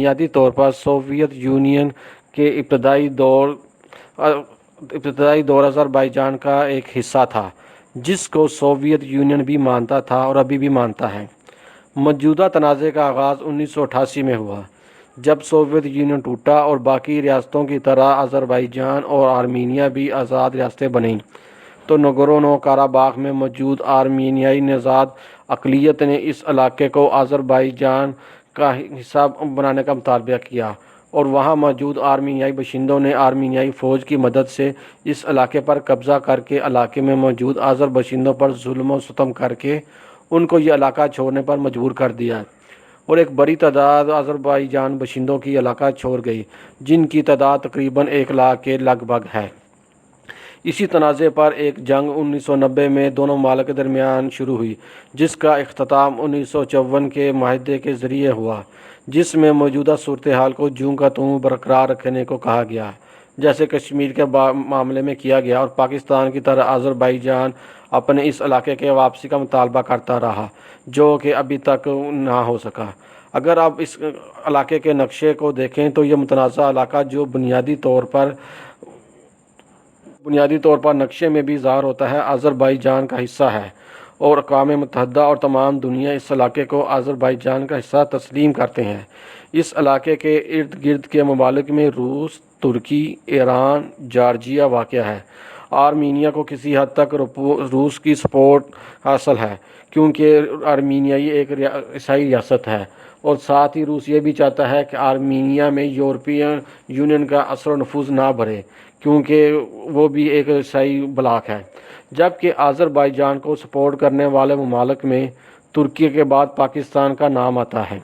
بنیادی طور پر Soviet union کے ابتدائی دور آذربائیجان کا ایک حصہ تھا، جس کو سوویت یونین بھی مانتا تھا اور ابھی بھی مانتا ہے۔ موجودہ تنازع کا آغاز 1988 میں ہوا، جب سوویت یونین ٹوٹا اور باقی ریاستوں کی طرح آذربائیجان اور آرمینیا بھی آزاد ریاستیں بنیں، تو نگورنو قراباخ میں موجود آرمینیائی نژاد اقلیت نے اس علاقے کو آذربائیجان کا حصہ بنانے کا مطالبہ کیا، اور وہاں موجود آرمینیائی باشندوں نے آرمینیائی فوج کی مدد سے اس علاقے پر قبضہ کر کے علاقے میں موجود آذر باشندوں پر ظلم و ستم کر کے ان کو یہ علاقہ چھوڑنے پر مجبور کر دیا، اور ایک بڑی تعداد آذربائیجان باشندوں کی علاقہ چھوڑ گئی، جن کی تعداد تقریباً 1 لاکھ کے لگ بھگ ہے۔ اسی تنازع پر ایک جنگ 1990 میں دونوں ممالک کے درمیان شروع ہوئی، جس کا اختتام 1954 کے معاہدے کے ذریعے ہوا، جس میں موجودہ صورتحال کو جوں کا توں برقرار رکھنے کو کہا گیا، جیسے کشمیر کے معاملے میں کیا گیا، اور پاکستان کی طرح آذربائیجان اپنے اس علاقے کے واپسی کا مطالبہ کرتا رہا، جو کہ ابھی تک نہ ہو سکا۔ اگر آپ اس علاقے کے نقشے کو دیکھیں تو یہ متنازع علاقہ، جو بنیادی طور پر نقشے میں بھی ظاہر ہوتا ہے، آذربائیجان کا حصہ ہے، اور اقوام متحدہ اور تمام دنیا اس علاقے کو آذربائیجان کا حصہ تسلیم کرتے ہیں۔ اس علاقے کے ارد گرد کے ممالک میں روس، ترکی، ایران، جارجیا واقع ہے۔ آرمینیا کو کسی حد تک روس کی سپورٹ حاصل ہے، کیونکہ آرمینیا ایک عیسائی ریاست ہے، اور ساتھ ہی روس یہ بھی چاہتا ہے کہ آرمینیا میں یورپی یونین کا اثر و نفوذ نہ بڑھے، کیونکہ وہ بھی ایک عیسائی بلاک ہے۔ جبکہ آذربائیجان کو سپورٹ کرنے والے ممالک میں ترکی کے بعد پاکستان کا نام آتا ہے۔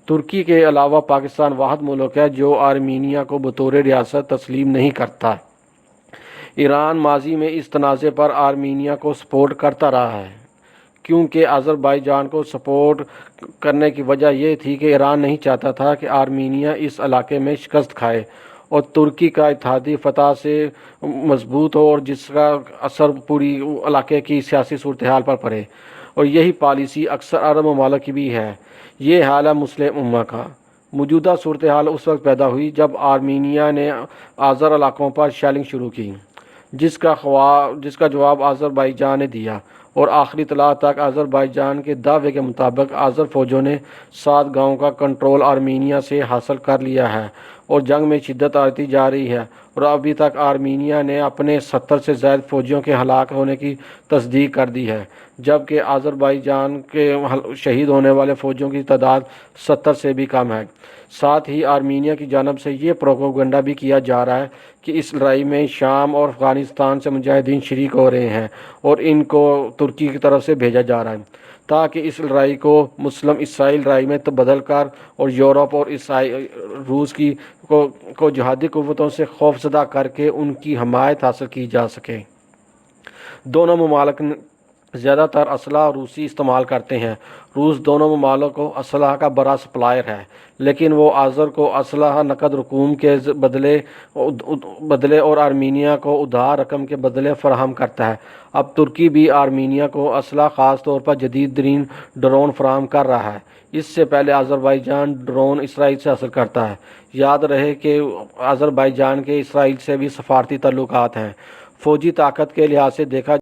ترکی کے علاوہ پاکستان واحد ملک ہے جو آرمینیا کو بطور ریاست تسلیم نہیں کرتا۔ ایران ماضی میں اس تنازع پر آرمینیا کو سپورٹ کرتا رہا ہے، کیونکہ آذربائیجان کو سپورٹ کرنے کی وجہ یہ تھی کہ ایران نہیں چاہتا تھا کہ آرمینیا اس علاقے میں شکست کھائے اور ترکی کا اتحادی فتح سے مضبوط ہو، اور جس کا اثر پوری علاقے کی سیاسی صورتحال پر پڑے، اور یہی پالیسی اکثر عرب ممالک کی بھی ہے۔ یہ حال ہے مسلم امہ کا۔ موجودہ صورتحال اس وقت پیدا ہوئی جب آرمینیا نے آذر علاقوں پر شیلنگ شروع کی، جس کا جواب آذربائیجان نے دیا، اور آخری اطلاع تک آذربائیجان کے دعوے کے مطابق آذر فوجوں نے 7 گاؤں کا کنٹرول آرمینیا سے حاصل کر لیا ہے، اور جنگ میں شدت آتی جا رہی ہے، اور ابھی تک آرمینیا نے اپنے 70 سے زائد فوجیوں کے ہلاک ہونے کی تصدیق کر دی ہے، جبکہ آذربائیجان کے شہید ہونے والے فوجیوں کی تعداد 70 سے بھی کم ہے۔ ساتھ ہی آرمینیا کی جانب سے یہ پروپیگنڈا بھی کیا جا رہا ہے کہ اس لڑائی میں شام اور افغانستان سے مجاہدین شریک ہو رہے ہیں، اور ان کو ترکی کی طرف سے بھیجا جا رہا ہے، تاکہ اس لڑائی کو مسلم عیسائی لڑائی میں بدل کر اور یورپ اور روس کو جہادی قوتوں سے خوفزدہ کر کے ان کی حمایت حاصل کی جا سکے۔ دونوں ممالک زیادہ تر اسلحہ روسی استعمال کرتے ہیں۔ روس دونوں ممالک کو اسلحہ کا بڑا سپلائر ہے، لیکن وہ آذر کو اسلحہ نقد رقوم کے بدلے اور آرمینیا کو ادھار رقم کے بدلے فراہم کرتا ہے۔ اب ترکی بھی آرمینیا کو اسلحہ، خاص طور پر جدید ترین ڈرون فراہم کر رہا ہے۔ اس سے پہلے آذربائیجان ڈرون اسرائیل سے حاصل کرتا ہے۔ یاد رہے کہ آذربائیجان کے اسرائیل سے بھی سفارتی تعلقات ہیں۔ فوجی طاقت کے لحاظ سے دیکھا